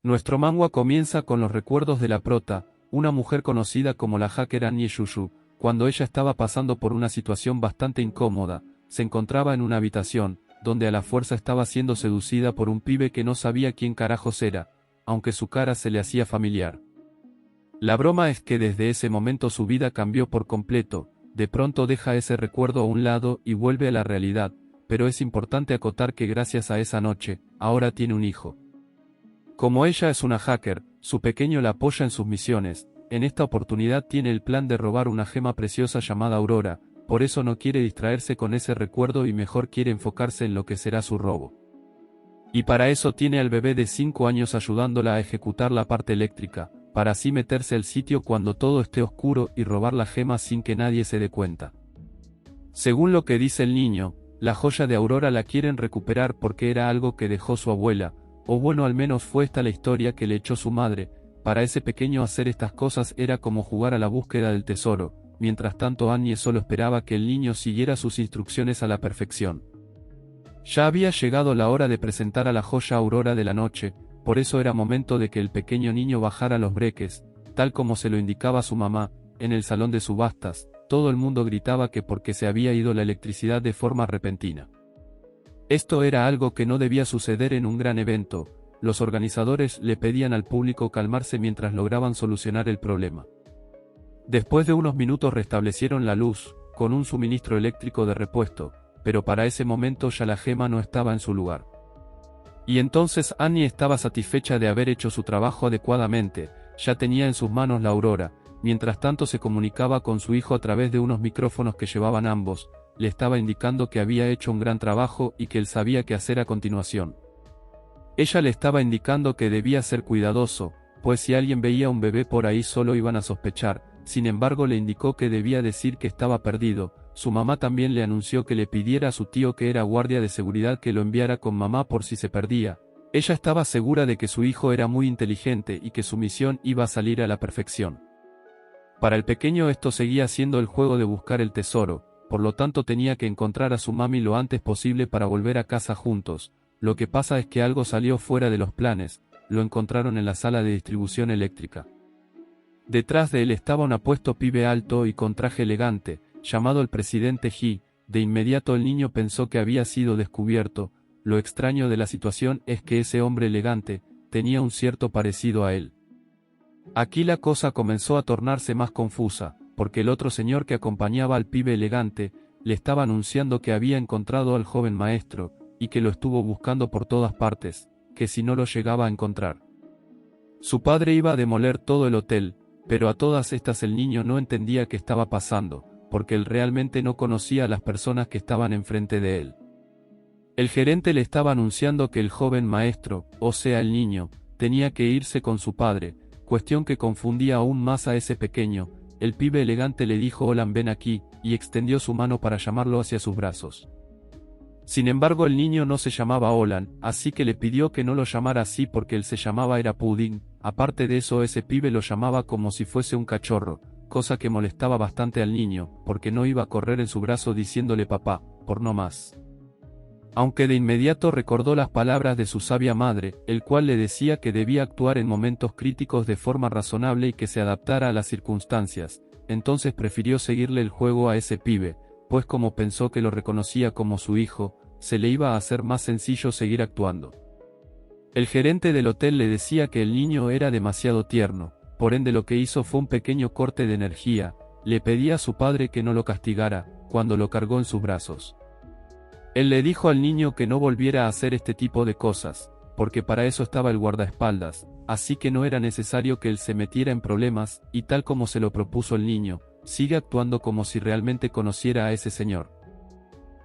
Nuestro manga comienza con los recuerdos de la prota, una mujer conocida como la hacker Annie Shushu. Cuando ella estaba pasando por una situación bastante incómoda, se encontraba en una habitación, donde a la fuerza estaba siendo seducida por un pibe que no sabía quién carajos era, aunque su cara se le hacía familiar. La broma es que desde ese momento su vida cambió por completo, de pronto deja ese recuerdo a un lado y vuelve a la realidad, pero es importante acotar que gracias a esa noche, ahora tiene un hijo. Como ella es una hacker, su pequeño la apoya en sus misiones. En esta oportunidad tiene el plan de robar una gema preciosa llamada Aurora, por eso no quiere distraerse con ese recuerdo y mejor quiere enfocarse en lo que será su robo. Y para eso tiene al bebé de 5 años ayudándola a ejecutar la parte eléctrica, para así meterse al sitio cuando todo esté oscuro y robar la gema sin que nadie se dé cuenta. Según lo que dice el niño, la joya de Aurora la quieren recuperar porque era algo que dejó su abuela, o bueno, al menos fue esta la historia que le echó su madre. Para ese pequeño hacer estas cosas era como jugar a la búsqueda del tesoro. Mientras tanto Annie solo esperaba que el niño siguiera sus instrucciones a la perfección. Ya había llegado la hora de presentar a la joya Aurora de la noche, por eso era momento de que el pequeño niño bajara los breques, tal como se lo indicaba su mamá. En el salón de subastas, todo el mundo gritaba que porque se había ido la electricidad de forma repentina. Esto era algo que no debía suceder en un gran evento. Los organizadores le pedían al público calmarse mientras lograban solucionar el problema. Después de unos minutos restablecieron la luz, con un suministro eléctrico de repuesto, pero para ese momento ya la gema no estaba en su lugar. Y entonces Annie estaba satisfecha de haber hecho su trabajo adecuadamente, ya tenía en sus manos la Aurora. Mientras tanto se comunicaba con su hijo a través de unos micrófonos que llevaban ambos, le estaba indicando que había hecho un gran trabajo y que él sabía qué hacer a continuación. Ella le estaba indicando que debía ser cuidadoso, pues si alguien veía un bebé por ahí solo iban a sospechar. Sin embargo le indicó que debía decir que estaba perdido. Su mamá también le anunció que le pidiera a su tío que era guardia de seguridad que lo enviara con mamá por si se perdía. Ella estaba segura de que su hijo era muy inteligente y que su misión iba a salir a la perfección. Para el pequeño esto seguía siendo el juego de buscar el tesoro, por lo tanto tenía que encontrar a su mami lo antes posible para volver a casa juntos. Lo que pasa es que algo salió fuera de los planes, lo encontraron en la sala de distribución eléctrica. Detrás de él estaba un apuesto pibe alto y con traje elegante, llamado el presidente He. De inmediato el niño pensó que había sido descubierto. Lo extraño de la situación es que ese hombre elegante tenía un cierto parecido a él. Aquí la cosa comenzó a tornarse más confusa, porque el otro señor que acompañaba al pibe elegante, le estaba anunciando que había encontrado al joven maestro, y que lo estuvo buscando por todas partes, que si no lo llegaba a encontrar. Su padre iba a demoler todo el hotel, pero a todas estas el niño no entendía qué estaba pasando, porque él realmente no conocía a las personas que estaban enfrente de él. El gerente le estaba anunciando que el joven maestro, o sea el niño, tenía que irse con su padre, cuestión que confundía aún más a ese pequeño. El pibe elegante le dijo Olan ven aquí, y extendió su mano para llamarlo hacia sus brazos. Sin embargo el niño no se llamaba Olan, así que le pidió que no lo llamara así porque él se llamaba era Pudding. Aparte de eso ese pibe lo llamaba como si fuese un cachorro, cosa que molestaba bastante al niño, porque no iba a correr en su brazo diciéndole papá, por no más. Aunque de inmediato recordó las palabras de su sabia madre, el cual le decía que debía actuar en momentos críticos de forma razonable y que se adaptara a las circunstancias, entonces prefirió seguirle el juego a ese pibe, pues como pensó que lo reconocía como su hijo, se le iba a hacer más sencillo seguir actuando. El gerente del hotel le decía que el niño era demasiado tierno, por ende lo que hizo fue un pequeño corte de energía. Le pedía a su padre que no lo castigara, cuando lo cargó en sus brazos. Él le dijo al niño que no volviera a hacer este tipo de cosas, porque para eso estaba el guardaespaldas, así que no era necesario que él se metiera en problemas, y tal como se lo propuso el niño, sigue actuando como si realmente conociera a ese señor.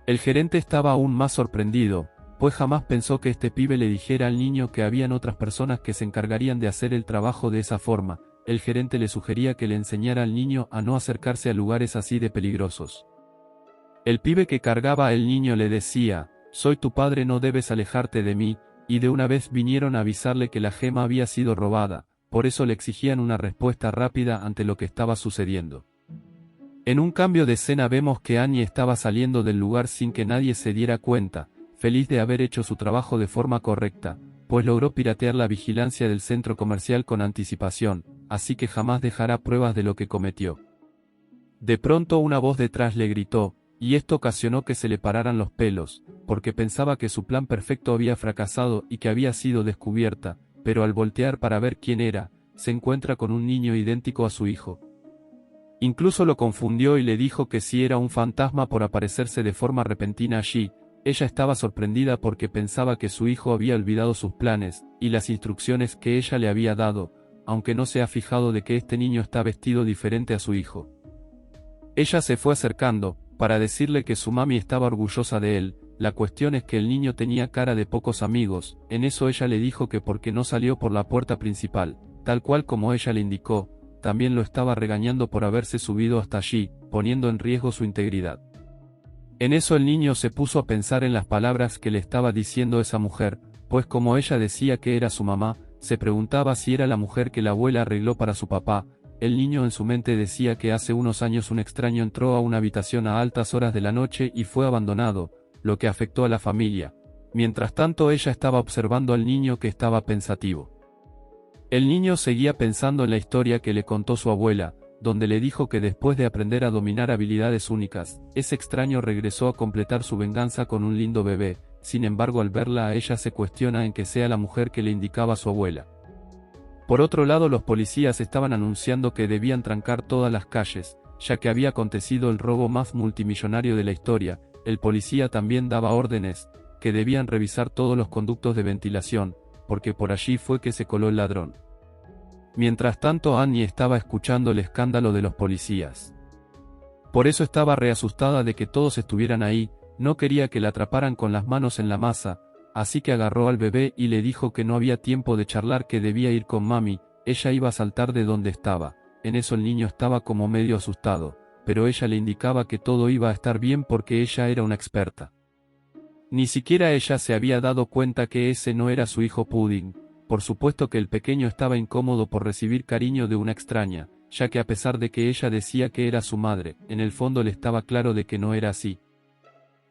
El gerente estaba aún más sorprendido, pues jamás pensó que este pibe le dijera al niño que habían otras personas que se encargarían de hacer el trabajo de esa forma. El gerente le sugería que le enseñara al niño a no acercarse a lugares así de peligrosos. El pibe que cargaba al niño le decía, soy tu padre, no debes alejarte de mí, y de una vez vinieron a avisarle que la gema había sido robada, por eso le exigían una respuesta rápida ante lo que estaba sucediendo. En un cambio de escena vemos que Annie estaba saliendo del lugar sin que nadie se diera cuenta, feliz de haber hecho su trabajo de forma correcta. pues logró piratear la vigilancia del centro comercial con anticipación, así que jamás dejará pruebas de lo que cometió. De pronto una voz detrás le gritó, y esto ocasionó que se le pararan los pelos, porque pensaba que su plan perfecto había fracasado y que había sido descubierta, pero al voltear para ver quién era, se encuentra con un niño idéntico a su hijo. Incluso lo confundió y le dijo que si era un fantasma por aparecerse de forma repentina allí. Ella estaba sorprendida porque pensaba que su hijo había olvidado sus planes y las instrucciones que ella le había dado, aunque no se ha fijado de que este niño está vestido diferente a su hijo. Ella se fue acercando, para decirle que su mami estaba orgullosa de él. La cuestión es que el niño tenía cara de pocos amigos. En eso ella le dijo que porque no salió por la puerta principal, tal cual como ella le indicó, también lo estaba regañando por haberse subido hasta allí, poniendo en riesgo su integridad. En eso el niño se puso a pensar en las palabras que le estaba diciendo esa mujer, pues como ella decía que era su mamá, se preguntaba si era la mujer que la abuela arregló para su papá. El niño en su mente decía que hace unos años un extraño entró a una habitación a altas horas de la noche y fue abandonado, lo que afectó a la familia. Mientras tanto ella estaba observando al niño que estaba pensativo. El niño seguía pensando en la historia que le contó su abuela, donde le dijo que después de aprender a dominar habilidades únicas, ese extraño regresó a completar su venganza con un lindo bebé. Sin embargo, al verla a ella se cuestiona en que sea la mujer que le indicaba su abuela. Por otro lado, los policías estaban anunciando que debían trancar todas las calles, ya que había acontecido el robo más multimillonario de la historia. El policía también daba órdenes, que debían revisar todos los conductos de ventilación, porque por allí fue que se coló el ladrón. Mientras tanto, Annie estaba escuchando el escándalo de los policías. Por eso estaba reasustada de que todos estuvieran ahí, no quería que la atraparan con las manos en la masa, así que agarró al bebé y le dijo que no había tiempo de charlar, que debía ir con mami. Ella iba a saltar de donde estaba. En eso el niño estaba como medio asustado, pero ella le indicaba que todo iba a estar bien porque ella era una experta. Ni siquiera ella se había dado cuenta que ese no era su hijo Pudding. Por supuesto que el pequeño estaba incómodo por recibir cariño de una extraña, ya que a pesar de que ella decía que era su madre, en el fondo le estaba claro de que no era así.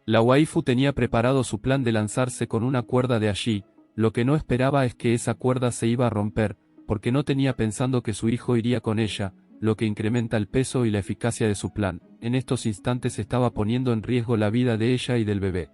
La waifu tenía preparado su plan de lanzarse con una cuerda de allí. Lo que no esperaba es que esa cuerda se iba a romper, porque no tenía pensando que su hijo iría con ella, lo que incrementa el peso y la eficacia de su plan. En estos instantes estaba poniendo en riesgo la vida de ella y del bebé.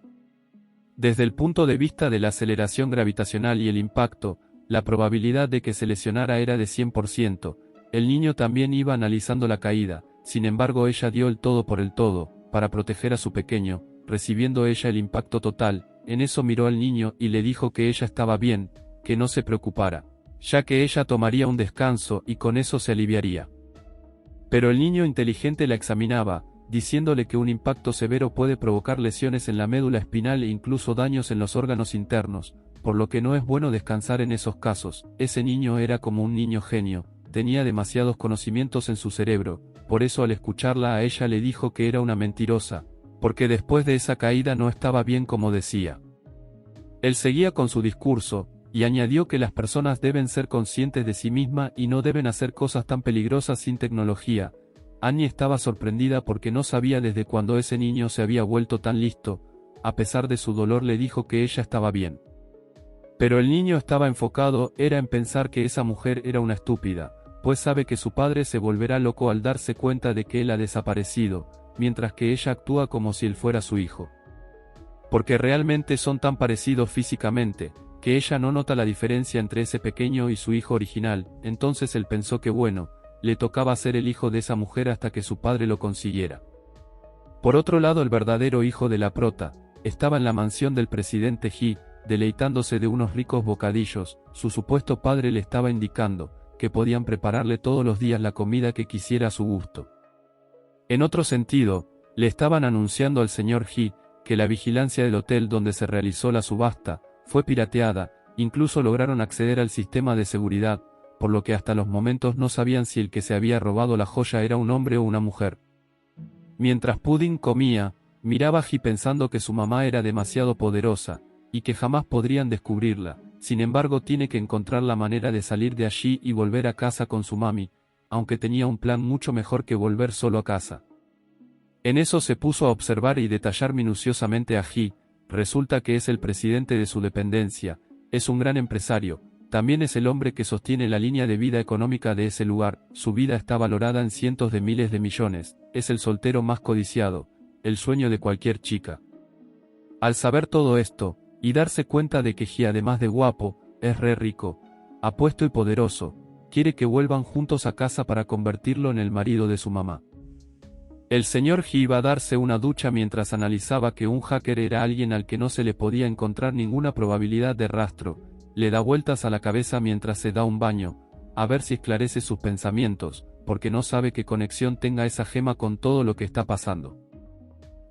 Desde el punto de vista de la aceleración gravitacional y el impacto, la probabilidad de que se lesionara era de 100%, el niño también iba analizando la caída. Sin embargo, ella dio el todo por el todo, para proteger a su pequeño, recibiendo ella el impacto total. En eso miró al niño y le dijo que ella estaba bien, que no se preocupara, ya que ella tomaría un descanso y con eso se aliviaría. Pero el niño inteligente la examinaba, diciéndole que un impacto severo puede provocar lesiones en la médula espinal e incluso daños en los órganos internos, por lo que no es bueno descansar en esos casos. Ese niño era como un niño genio, tenía demasiados conocimientos en su cerebro, por eso al escucharla a ella le dijo que era una mentirosa, porque después de esa caída no estaba bien como decía. Él seguía con su discurso, y añadió que las personas deben ser conscientes de sí mismas y no deben hacer cosas tan peligrosas sin tecnología. Annie estaba sorprendida porque no sabía desde cuándo ese niño se había vuelto tan listo. A pesar de su dolor le dijo que ella estaba bien. Pero el niño estaba enfocado, era en pensar que esa mujer era una estúpida, pues sabe que su padre se volverá loco al darse cuenta de que él ha desaparecido, mientras que ella actúa como si él fuera su hijo. Porque realmente son tan parecidos físicamente, que ella no nota la diferencia entre ese pequeño y su hijo original. Entonces él pensó que bueno, le tocaba ser el hijo de esa mujer hasta que su padre lo consiguiera. Por otro lado, el verdadero hijo de la prota, estaba en la mansión del presidente Yi, deleitándose de unos ricos bocadillos. Su supuesto padre le estaba indicando, que podían prepararle todos los días la comida que quisiera a su gusto. En otro sentido, le estaban anunciando al señor Yi, que la vigilancia del hotel donde se realizó la subasta, fue pirateada, incluso lograron acceder al sistema de seguridad, por lo que hasta los momentos no sabían si el que se había robado la joya era un hombre o una mujer. Mientras Pudding comía, miraba a Ji pensando que su mamá era demasiado poderosa, y que jamás podrían descubrirla. Sin embargo, tiene que encontrar la manera de salir de allí y volver a casa con su mami, aunque tenía un plan mucho mejor que volver solo a casa. En eso se puso a observar y detallar minuciosamente a Ji. Resulta que es el presidente de su dependencia, es un gran empresario, también es el hombre que sostiene la línea de vida económica de ese lugar, su vida está valorada en cientos de miles de millones, es el soltero más codiciado, el sueño de cualquier chica. Al saber todo esto, y darse cuenta de que Ji además de guapo, es re rico, apuesto y poderoso, quiere que vuelvan juntos a casa para convertirlo en el marido de su mamá. El señor Ji iba a darse una ducha mientras analizaba que un hacker era alguien al que no se le podía encontrar ninguna probabilidad de rastro, le da vueltas a la cabeza mientras se da un baño, a ver si esclarece sus pensamientos, porque no sabe qué conexión tenga esa gema con todo lo que está pasando.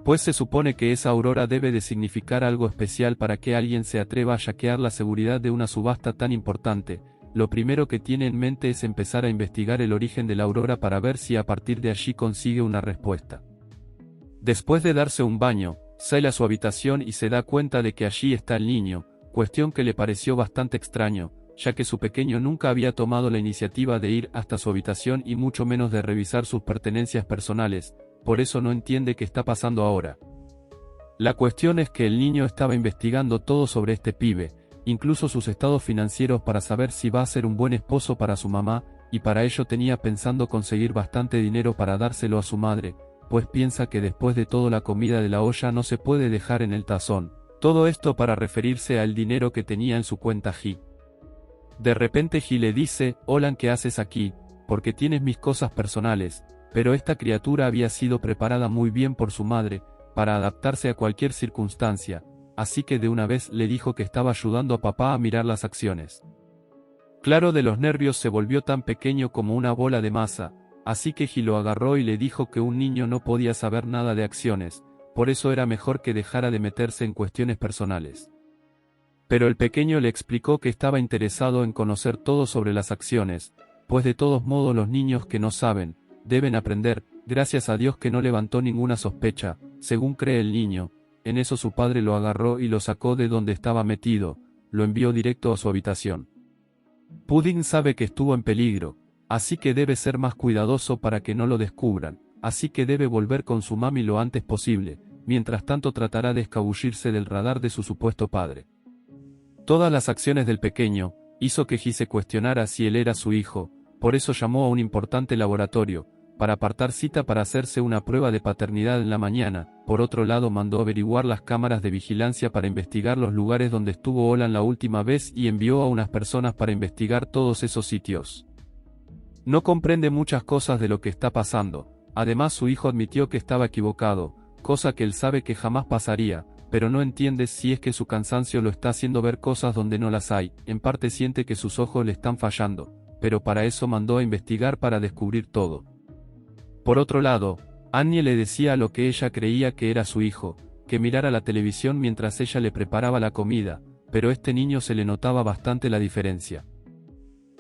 Pues se supone que esa aurora debe de significar algo especial para que alguien se atreva a hackear la seguridad de una subasta tan importante. Lo primero que tiene en mente es empezar a investigar el origen de la aurora para ver si a partir de allí consigue una respuesta. Después de darse un baño, sale a su habitación y se da cuenta de que allí está el niño, cuestión que le pareció bastante extraño, ya que su pequeño nunca había tomado la iniciativa de ir hasta su habitación y mucho menos de revisar sus pertenencias personales, por eso no entiende qué está pasando ahora. La cuestión es que el niño estaba investigando todo sobre este pibe, incluso sus estados financieros para saber si va a ser un buen esposo para su mamá, y para ello tenía pensando conseguir bastante dinero para dárselo a su madre, pues piensa que después de todo la comida de la olla no se puede dejar en el tazón, todo esto para referirse al dinero que tenía en su cuenta Ji. De repente Ji le dice, Olan, ¿qué haces aquí? Porque tienes mis cosas personales, pero esta criatura había sido preparada muy bien por su madre, para adaptarse a cualquier circunstancia, así que de una vez le dijo que estaba ayudando a papá a mirar las acciones. Claro, de los nervios se volvió tan pequeño como una bola de masa, así que Ji lo agarró y le dijo que un niño no podía saber nada de acciones, por eso era mejor que dejara de meterse en cuestiones personales. Pero el pequeño le explicó que estaba interesado en conocer todo sobre las acciones, pues de todos modos los niños que no saben, deben aprender, gracias a Dios que no levantó ninguna sospecha, según cree el niño. En eso su padre lo agarró y lo sacó de donde estaba metido, lo envió directo a su habitación. Pudding sabe que estuvo en peligro, así que debe ser más cuidadoso para que no lo descubran, así que debe volver con su mami lo antes posible, mientras tanto tratará de escabullirse del radar de su supuesto padre. Todas las acciones del pequeño, hizo que Ji se cuestionara si él era su hijo, por eso llamó a un importante laboratorio, para apartar cita para hacerse una prueba de paternidad en la mañana. Por otro lado mandó averiguar las cámaras de vigilancia para investigar los lugares donde estuvo Olan la última vez y envió a unas personas para investigar todos esos sitios. No comprende muchas cosas de lo que está pasando, además su hijo admitió que estaba equivocado, cosa que él sabe que jamás pasaría, pero no entiende si es que su cansancio lo está haciendo ver cosas donde no las hay, en parte siente que sus ojos le están fallando, pero para eso mandó a investigar para descubrir todo. Por otro lado, Annie le decía a lo que ella creía que era su hijo, que mirara la televisión mientras ella le preparaba la comida, pero este niño se le notaba bastante la diferencia.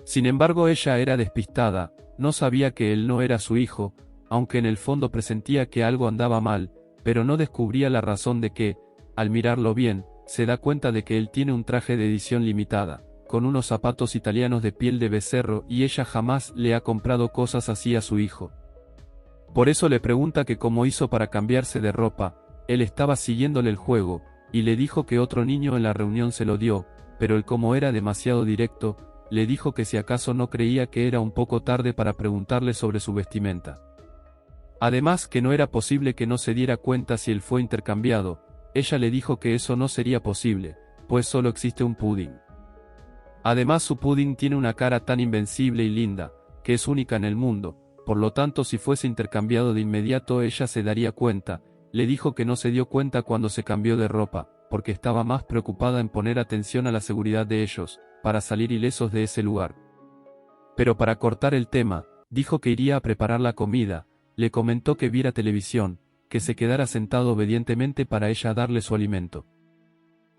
Sin embargo, ella era despistada, no sabía que él no era su hijo, aunque en el fondo presentía que algo andaba mal, pero no descubría la razón de que, al mirarlo bien, se da cuenta de que él tiene un traje de edición limitada, con unos zapatos italianos de piel de becerro y ella jamás le ha comprado cosas así a su hijo. Por eso le pregunta que cómo hizo para cambiarse de ropa, él estaba siguiéndole el juego, y le dijo que otro niño en la reunión se lo dio, pero él como era demasiado directo, le dijo que si acaso no creía que era un poco tarde para preguntarle sobre su vestimenta. Además que no era posible que no se diera cuenta si él fue intercambiado, ella le dijo que eso no sería posible, pues solo existe un Pudding. Además su Pudding tiene una cara tan invencible y linda, que es única en el mundo, por lo tanto si fuese intercambiado de inmediato ella se daría cuenta. Le dijo que no se dio cuenta cuando se cambió de ropa, porque estaba más preocupada en poner atención a la seguridad de ellos, para salir ilesos de ese lugar. Pero para cortar el tema, dijo que iría a preparar la comida, le comentó que viera televisión, que se quedara sentado obedientemente para ella darle su alimento.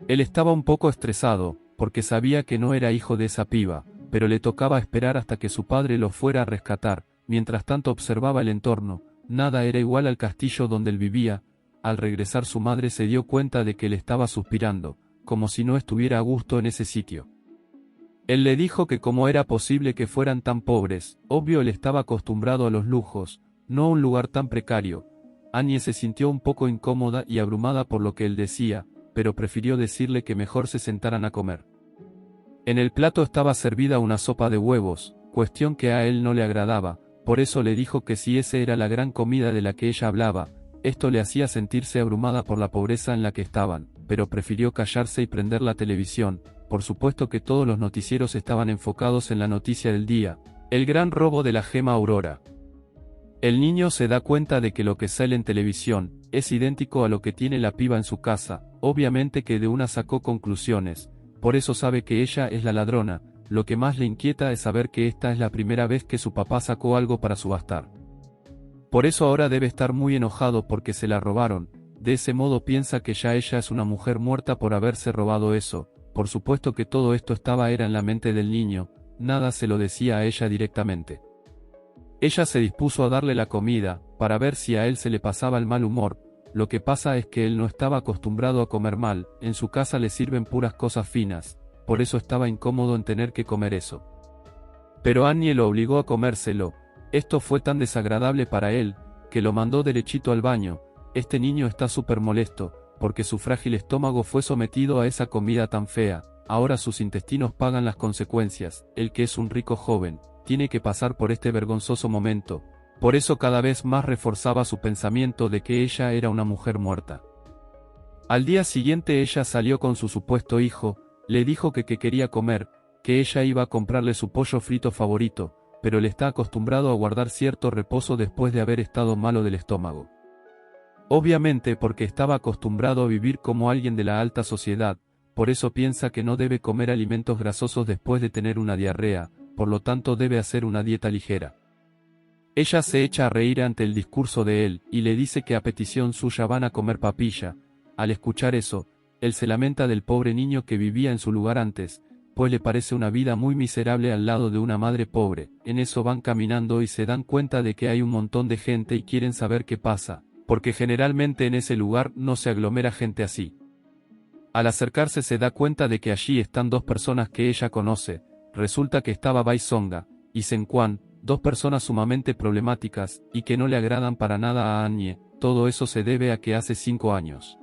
Él estaba un poco estresado, porque sabía que no era hijo de esa piba, pero le tocaba esperar hasta que su padre lo fuera a rescatar. Mientras tanto observaba el entorno, nada era igual al castillo donde él vivía. Al regresar su madre se dio cuenta de que él estaba suspirando, como si no estuviera a gusto en ese sitio. Él le dijo que cómo era posible que fueran tan pobres, obvio él estaba acostumbrado a los lujos, no a un lugar tan precario. Annie se sintió un poco incómoda y abrumada por lo que él decía, pero prefirió decirle que mejor se sentaran a comer. En el plato estaba servida una sopa de huevos, cuestión que a él no le agradaba, por eso le dijo que si esa era la gran comida de la que ella hablaba, esto le hacía sentirse abrumada por la pobreza en la que estaban, pero prefirió callarse y prender la televisión. Por supuesto que todos los noticieros estaban enfocados en la noticia del día, el gran robo de la gema Aurora. El niño se da cuenta de que lo que sale en televisión es idéntico a lo que tiene la piba en su casa, obviamente que de una sacó conclusiones, por eso sabe que ella es la ladrona. Lo que más le inquieta es saber que esta es la primera vez que su papá sacó algo para subastar. Por eso ahora debe estar muy enojado porque se la robaron, de ese modo piensa que ya ella es una mujer muerta por haberse robado eso. Por supuesto que todo esto era en la mente del niño, nada se lo decía a ella directamente. Ella se dispuso a darle la comida, para ver si a él se le pasaba el mal humor. Lo que pasa es que él no estaba acostumbrado a comer mal, en su casa le sirven puras cosas finas, por eso estaba incómodo en tener que comer eso. Pero Annie lo obligó a comérselo, esto fue tan desagradable para él, que lo mandó derechito al baño. Este niño está súper molesto, porque su frágil estómago fue sometido a esa comida tan fea, ahora sus intestinos pagan las consecuencias, él que es un rico joven, tiene que pasar por este vergonzoso momento, por eso cada vez más reforzaba su pensamiento de que ella era una mujer muerta. Al día siguiente ella salió con su supuesto hijo, le dijo que quería comer, que ella iba a comprarle su pollo frito favorito, pero él está acostumbrado a guardar cierto reposo después de haber estado malo del estómago. Obviamente porque estaba acostumbrado a vivir como alguien de la alta sociedad, por eso piensa que no debe comer alimentos grasosos después de tener una diarrea, por lo tanto debe hacer una dieta ligera. Ella se echa a reír ante el discurso de él, y le dice que a petición suya van a comer papilla. Al escuchar eso, él se lamenta del pobre niño que vivía en su lugar antes, pues le parece una vida muy miserable al lado de una madre pobre. En eso van caminando y se dan cuenta de que hay un montón de gente y quieren saber qué pasa, porque generalmente en ese lugar no se aglomera gente así. Al acercarse se da cuenta de que allí están dos personas que ella conoce, resulta que estaba Bai Songa y Sen Quan, dos personas sumamente problemáticas, y que no le agradan para nada a Annie. Todo eso se debe a que hace 5 años.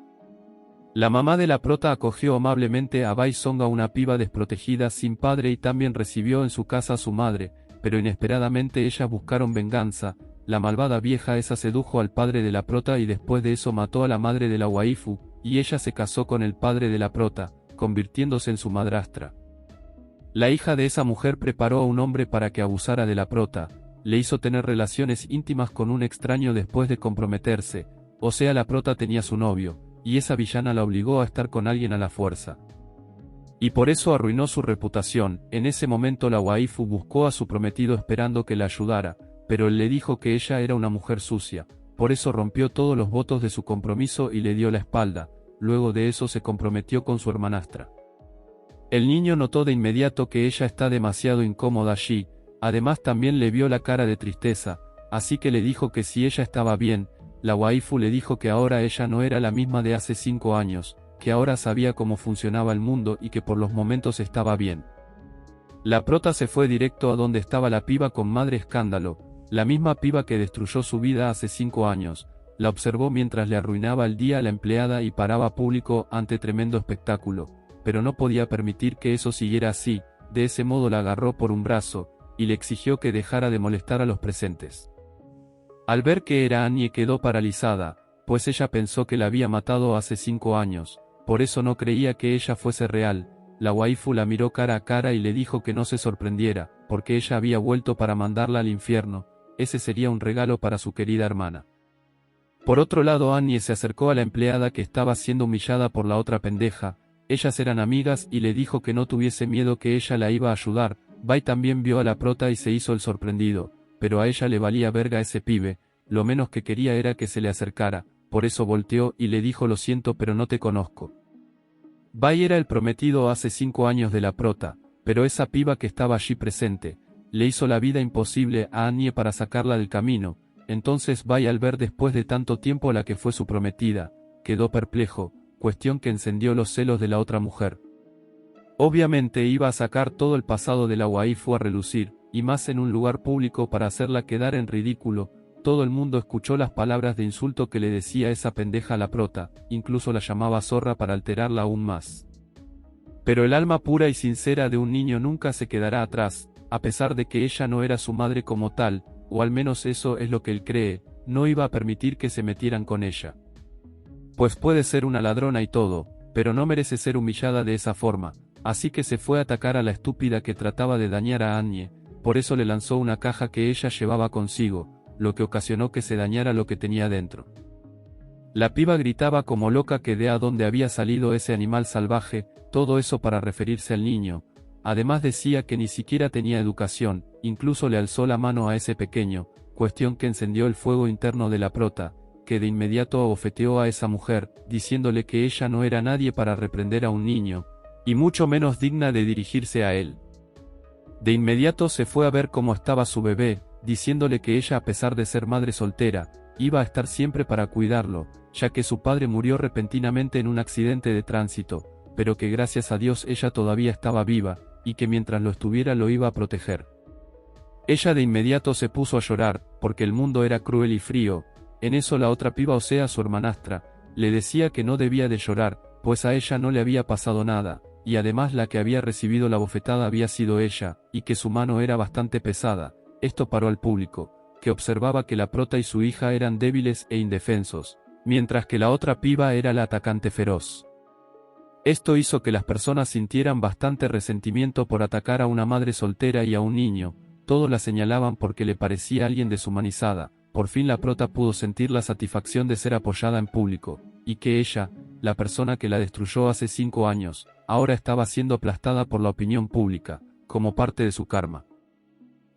La mamá de la prota acogió amablemente a Bai Songa, una piba desprotegida sin padre, y también recibió en su casa a su madre, pero inesperadamente ellas buscaron venganza. La malvada vieja esa sedujo al padre de la prota y después de eso mató a la madre de la waifu, y ella se casó con el padre de la prota, convirtiéndose en su madrastra. La hija de esa mujer preparó a un hombre para que abusara de la prota, le hizo tener relaciones íntimas con un extraño después de comprometerse, o sea la prota tenía su novio, y esa villana la obligó a estar con alguien a la fuerza. Y por eso arruinó su reputación. En ese momento la waifu buscó a su prometido esperando que la ayudara, pero él le dijo que ella era una mujer sucia, por eso rompió todos los votos de su compromiso y le dio la espalda. Luego de eso se comprometió con su hermanastra. El niño notó de inmediato que ella está demasiado incómoda allí, además también le vio la cara de tristeza, así que le dijo que si ella estaba bien. La waifu le dijo que ahora ella no era la misma de hace 5 años, que ahora sabía cómo funcionaba el mundo y que por los momentos estaba bien. La prota se fue directo a donde estaba la piba con madre escándalo, la misma piba que destruyó su vida hace 5 años, la observó mientras le arruinaba el día a la empleada y paraba público ante tremendo espectáculo, pero no podía permitir que eso siguiera así. De ese modo la agarró por un brazo, y le exigió que dejara de molestar a los presentes. Al ver que era Annie quedó paralizada, pues ella pensó que la había matado hace 5 años, por eso no creía que ella fuese real. La waifu la miró cara a cara y le dijo que no se sorprendiera, porque ella había vuelto para mandarla al infierno, ese sería un regalo para su querida hermana. Por otro lado Annie se acercó a la empleada que estaba siendo humillada por la otra pendeja, ellas eran amigas y le dijo que no tuviese miedo, que ella la iba a ayudar. Bai también vio a la prota y se hizo el sorprendido, pero a ella le valía verga ese pibe, lo menos que quería era que se le acercara, por eso volteó y le dijo: lo siento pero no te conozco. Bai era el prometido hace 5 años de la prota, pero esa piba que estaba allí presente, le hizo la vida imposible a Annie para sacarla del camino. Entonces Bai, al ver después de tanto tiempo a la que fue su prometida, quedó perplejo, cuestión que encendió los celos de la otra mujer. Obviamente iba a sacar todo el pasado de la waifu a relucir, y más en un lugar público para hacerla quedar en ridículo. Todo el mundo escuchó las palabras de insulto que le decía esa pendeja a la prota, incluso la llamaba zorra para alterarla aún más. Pero el alma pura y sincera de un niño nunca se quedará atrás, a pesar de que ella no era su madre como tal, o al menos eso es lo que él cree, no iba a permitir que se metieran con ella. Pues puede ser una ladrona y todo, pero no merece ser humillada de esa forma, así que se fue a atacar a la estúpida que trataba de dañar a Annie, por eso le lanzó una caja que ella llevaba consigo, lo que ocasionó que se dañara lo que tenía dentro. La piba gritaba como loca que de a dónde había salido ese animal salvaje, todo eso para referirse al niño. Además decía que ni siquiera tenía educación, incluso le alzó la mano a ese pequeño, cuestión que encendió el fuego interno de la prota, que de inmediato abofeteó a esa mujer, diciéndole que ella no era nadie para reprender a un niño, y mucho menos digna de dirigirse a él. De inmediato se fue a ver cómo estaba su bebé, diciéndole que ella, a pesar de ser madre soltera, iba a estar siempre para cuidarlo, ya que su padre murió repentinamente en un accidente de tránsito, pero que gracias a Dios ella todavía estaba viva, y que mientras lo estuviera lo iba a proteger. Ella de inmediato se puso a llorar, porque el mundo era cruel y frío. En eso la otra piba, o sea su hermanastra, le decía que no debía de llorar, pues a ella no le había pasado nada, y además la que había recibido la bofetada había sido ella, y que su mano era bastante pesada. Esto paró al público, que observaba que la prota y su hija eran débiles e indefensos, mientras que la otra piba era la atacante feroz. Esto hizo que las personas sintieran bastante resentimiento por atacar a una madre soltera y a un niño, todos la señalaban porque le parecía alguien deshumanizada. Por fin la prota pudo sentir la satisfacción de ser apoyada en público, y que ella, la persona que la destruyó hace 5 años, ahora estaba siendo aplastada por la opinión pública, como parte de su karma.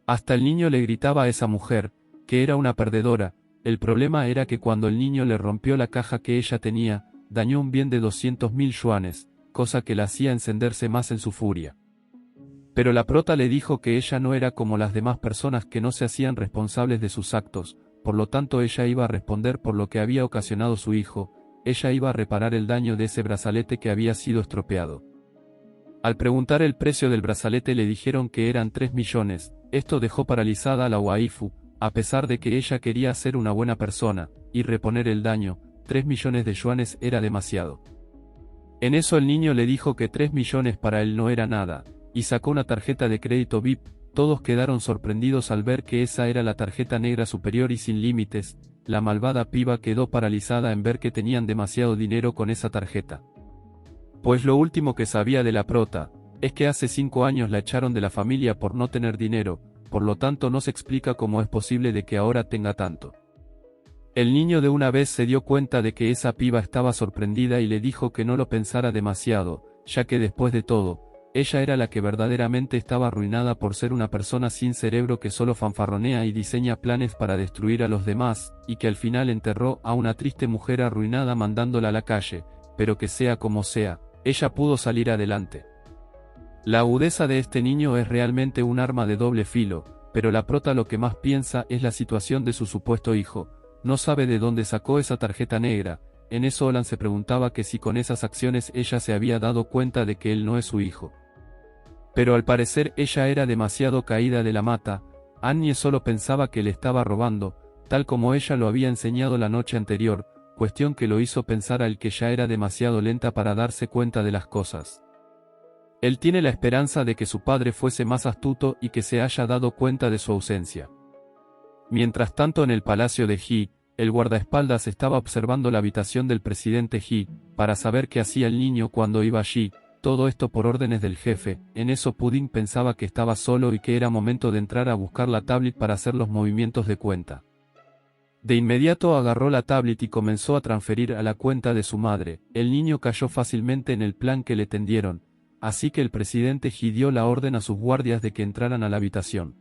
Hasta el niño le gritaba a esa mujer, que era una perdedora. El problema era que cuando el niño le rompió la caja que ella tenía, dañó un bien de 200.000 yuanes, cosa que la hacía encenderse más en su furia. Pero la prota le dijo que ella no era como las demás personas que no se hacían responsables de sus actos, por lo tanto ella iba a responder por lo que había ocasionado su hijo, ella iba a reparar el daño de ese brazalete que había sido estropeado. Al preguntar el precio del brazalete le dijeron que eran 3 millones, esto dejó paralizada a la waifu, a pesar de que ella quería ser una buena persona, y reponer el daño, 3 millones de yuanes era demasiado. En eso el niño le dijo que 3 millones para él no era nada, y sacó una tarjeta de crédito VIP. Todos quedaron sorprendidos al ver que esa era la tarjeta negra superior y sin límites. La malvada piba quedó paralizada en ver que tenían demasiado dinero con esa tarjeta. Pues lo último que sabía de la prota, es que hace 5 años la echaron de la familia por no tener dinero, por lo tanto no se explica cómo es posible de que ahora tenga tanto. El niño de una vez se dio cuenta de que esa piba estaba sorprendida y le dijo que no lo pensara demasiado, ya que después de todo, ella era la que verdaderamente estaba arruinada por ser una persona sin cerebro que solo fanfarronea y diseña planes para destruir a los demás, y que al final enterró a una triste mujer arruinada mandándola a la calle, pero que sea como sea, ella pudo salir adelante. La agudeza de este niño es realmente un arma de doble filo, pero la prota lo que más piensa es la situación de su supuesto hijo, no sabe de dónde sacó esa tarjeta negra. En eso Olan se preguntaba que si con esas acciones ella se había dado cuenta de que él no es su hijo. Pero al parecer ella era demasiado caída de la mata. Annie solo pensaba que le estaba robando, tal como ella lo había enseñado la noche anterior, cuestión que lo hizo pensar a él que ya era demasiado lenta para darse cuenta de las cosas. Él tiene la esperanza de que su padre fuese más astuto y que se haya dado cuenta de su ausencia. Mientras tanto en el palacio de Ji, el guardaespaldas estaba observando la habitación del presidente Ji, para saber qué hacía el niño cuando iba allí, todo esto por órdenes del jefe. En eso Pudding pensaba que estaba solo y que era momento de entrar a buscar la tablet para hacer los movimientos de cuenta. De inmediato agarró la tablet y comenzó a transferir a la cuenta de su madre. El niño cayó fácilmente en el plan que le tendieron, así que el presidente Ji dio la orden a sus guardias de que entraran a la habitación.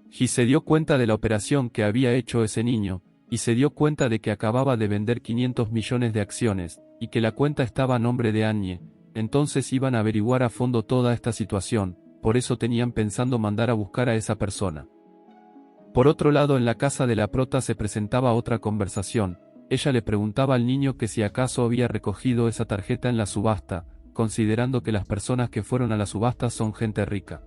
Ji se dio cuenta de la operación que había hecho ese niño, y se dio cuenta de que acababa de vender 500 millones de acciones, y que la cuenta estaba a nombre de Annie. Entonces iban a averiguar a fondo toda esta situación, por eso tenían pensando mandar a buscar a esa persona. Por otro lado, en la casa de la prota se presentaba otra conversación. Ella le preguntaba al niño que si acaso había recogido esa tarjeta en la subasta, considerando que las personas que fueron a la subasta son gente rica.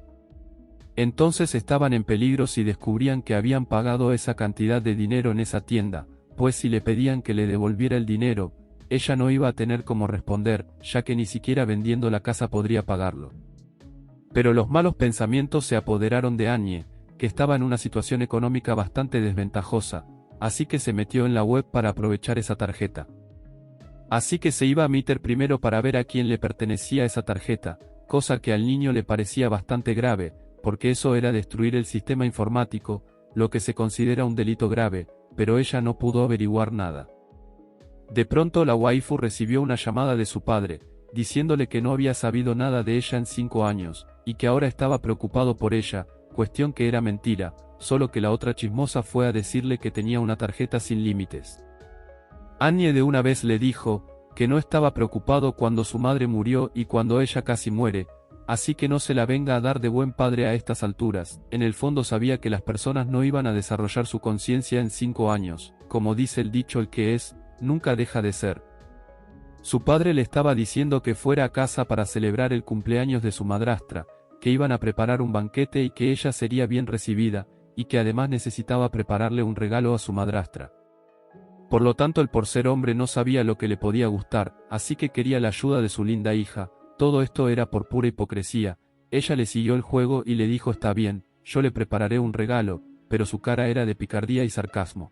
Entonces estaban en peligro si descubrían que habían pagado esa cantidad de dinero en esa tienda, pues si le pedían que le devolviera el dinero, ella no iba a tener cómo responder, ya que ni siquiera vendiendo la casa podría pagarlo. Pero los malos pensamientos se apoderaron de Anye, que estaba en una situación económica bastante desventajosa, así que se metió en la web para aprovechar esa tarjeta. Así que se iba a Meter primero para ver a quién le pertenecía esa tarjeta, cosa que al niño le parecía bastante grave, porque eso era destruir el sistema informático, lo que se considera un delito grave, pero ella no pudo averiguar nada. De pronto la waifu recibió una llamada de su padre, diciéndole que no había sabido nada de ella en 5 años, y que ahora estaba preocupado por ella, cuestión que era mentira, solo que la otra chismosa fue a decirle que tenía una tarjeta sin límites. Anye de una vez le dijo, que no estaba preocupado cuando su madre murió y cuando ella casi muere, así que no se la venga a dar de buen padre a estas alturas. En el fondo sabía que las personas no iban a desarrollar su conciencia en 5 años, como dice el dicho, el que es, nunca deja de ser. Su padre le estaba diciendo que fuera a casa para celebrar el cumpleaños de su madrastra, que iban a preparar un banquete y que ella sería bien recibida, y que además necesitaba prepararle un regalo a su madrastra. Por lo tanto él, por ser hombre, no sabía lo que le podía gustar, así que quería la ayuda de su linda hija. Todo esto era por pura hipocresía. Ella le siguió el juego y le dijo: está bien, yo le prepararé un regalo, pero su cara era de picardía y sarcasmo.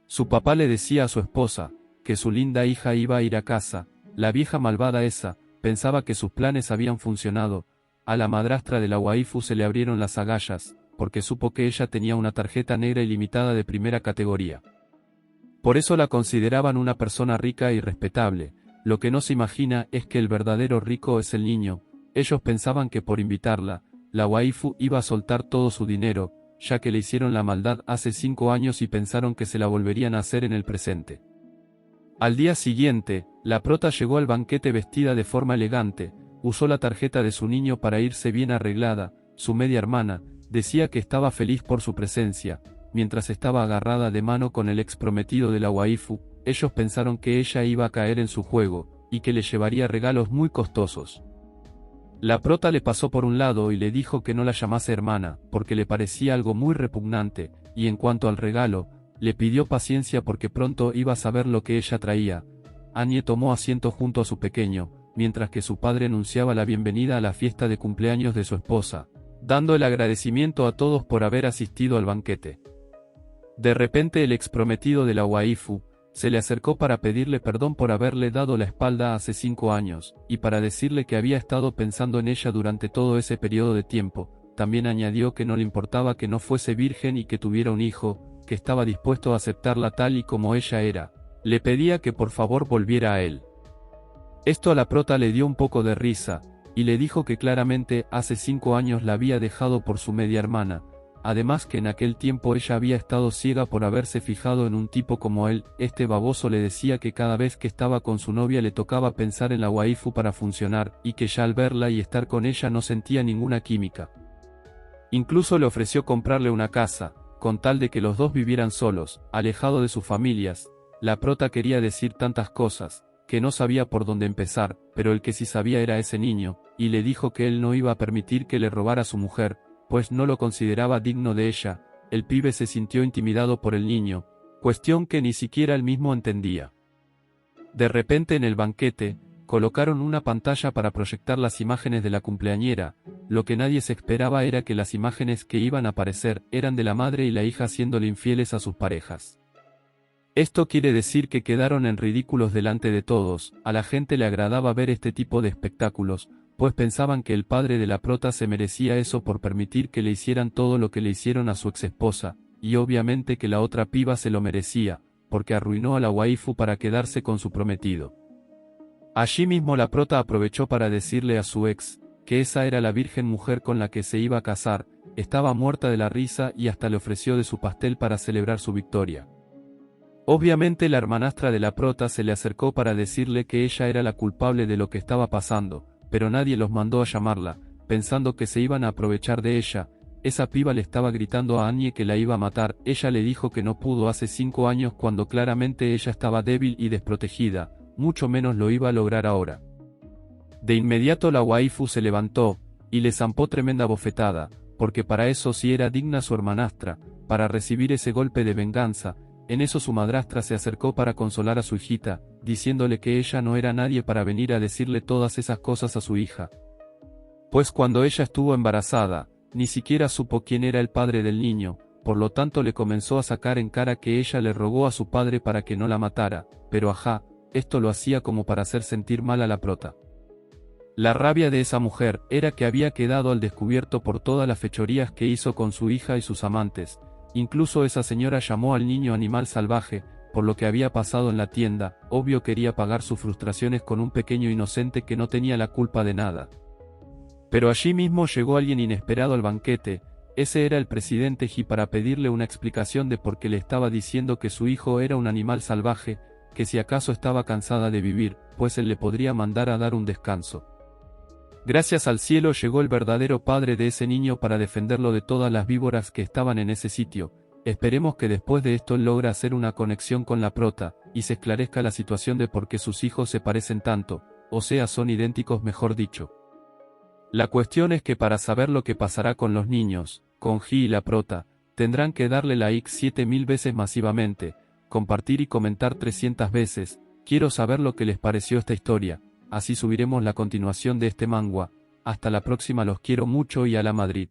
Su papá le decía a su esposa, que su linda hija iba a ir a casa. La vieja malvada esa, pensaba que sus planes habían funcionado. A la madrastra de la waifu se le abrieron las agallas, porque supo que ella tenía una tarjeta negra ilimitada de primera categoría. Por eso la consideraban una persona rica y respetable. Lo que no se imagina es que el verdadero rico es el niño. Ellos pensaban que por invitarla, la waifu iba a soltar todo su dinero, ya que le hicieron la maldad hace 5 años y pensaron que se la volverían a hacer en el presente. Al día siguiente, la prota llegó al banquete vestida de forma elegante, usó la tarjeta de su niño para irse bien arreglada. Su media hermana decía que estaba feliz por su presencia, mientras estaba agarrada de mano con el ex prometido de la waifu. Ellos pensaron que ella iba a caer en su juego, y que le llevaría regalos muy costosos. La prota le pasó por un lado y le dijo que no la llamase hermana, porque le parecía algo muy repugnante, y en cuanto al regalo, le pidió paciencia porque pronto iba a saber lo que ella traía. Anye tomó asiento junto a su pequeño, mientras que su padre anunciaba la bienvenida a la fiesta de cumpleaños de su esposa, dando el agradecimiento a todos por haber asistido al banquete. De repente el ex prometido de la waifu se le acercó para pedirle perdón por haberle dado la espalda hace 5 años, y para decirle que había estado pensando en ella durante todo ese periodo de tiempo. También añadió que no le importaba que no fuese virgen y que tuviera un hijo, que estaba dispuesto a aceptarla tal y como ella era. Le pedía que por favor volviera a él. Esto a la prota le dio un poco de risa, y le dijo que claramente hace 5 años la había dejado por su media hermana. Además que en aquel tiempo ella había estado ciega por haberse fijado en un tipo como él. Este baboso le decía que cada vez que estaba con su novia le tocaba pensar en la waifu para funcionar, y que ya al verla y estar con ella no sentía ninguna química. Incluso le ofreció comprarle una casa, con tal de que los dos vivieran solos, alejados de sus familias. La prota quería decir tantas cosas, que no sabía por dónde empezar, pero el que sí sabía era ese niño, y le dijo que él no iba a permitir que le robara a su mujer, pues no lo consideraba digno de ella. El pibe se sintió intimidado por el niño, cuestión que ni siquiera él mismo entendía. De repente en el banquete, colocaron una pantalla para proyectar las imágenes de la cumpleañera. Lo que nadie se esperaba era que las imágenes que iban a aparecer eran de la madre y la hija siéndole infieles a sus parejas. Esto quiere decir que quedaron en ridículos delante de todos. A la gente le agradaba ver este tipo de espectáculos, pues pensaban que el padre de la prota se merecía eso por permitir que le hicieran todo lo que le hicieron a su exesposa, y obviamente que la otra piba se lo merecía, porque arruinó a la waifu para quedarse con su prometido. Allí mismo la prota aprovechó para decirle a su ex, que esa era la virgen mujer con la que se iba a casar. Estaba muerta de la risa y hasta le ofreció de su pastel para celebrar su victoria. Obviamente la hermanastra de la prota se le acercó para decirle que ella era la culpable de lo que estaba pasando, pero nadie los mandó a llamarla, pensando que se iban a aprovechar de ella. Esa piba le estaba gritando a Anye que la iba a matar. Ella le dijo que no pudo hace 5 años cuando claramente ella estaba débil y desprotegida, mucho menos lo iba a lograr ahora. De inmediato la waifu se levantó, y le zampó tremenda bofetada, porque para eso sí era digna su hermanastra, para recibir ese golpe de venganza. En eso su madrastra se acercó para consolar a su hijita, diciéndole que ella no era nadie para venir a decirle todas esas cosas a su hija. Pues cuando ella estuvo embarazada, ni siquiera supo quién era el padre del niño, por lo tanto le comenzó a sacar en cara que ella le rogó a su padre para que no la matara, pero ajá, esto lo hacía como para hacer sentir mal a la prota. La rabia de esa mujer era que había quedado al descubierto por todas las fechorías que hizo con su hija y sus amantes. Incluso esa señora llamó al niño animal salvaje, por lo que había pasado en la tienda. Obvio quería pagar sus frustraciones con un pequeño inocente que no tenía la culpa de nada. Pero allí mismo llegó alguien inesperado al banquete. Ese era el presidente Ji, para pedirle una explicación de por qué le estaba diciendo que su hijo era un animal salvaje, que si acaso estaba cansada de vivir, pues él le podría mandar a dar un descanso. Gracias al cielo llegó el verdadero padre de ese niño para defenderlo de todas las víboras que estaban en ese sitio. Esperemos que después de esto él logre hacer una conexión con la prota, y se esclarezca la situación de por qué sus hijos se parecen tanto, o sea son idénticos mejor dicho. La cuestión es que para saber lo que pasará con los niños, con Ji y la prota, tendrán que darle like 7000 veces masivamente, compartir y comentar 300 veces. Quiero saber lo que les pareció esta historia. Así subiremos la continuación de este manga. Hasta la próxima, los quiero mucho y a la Madrid.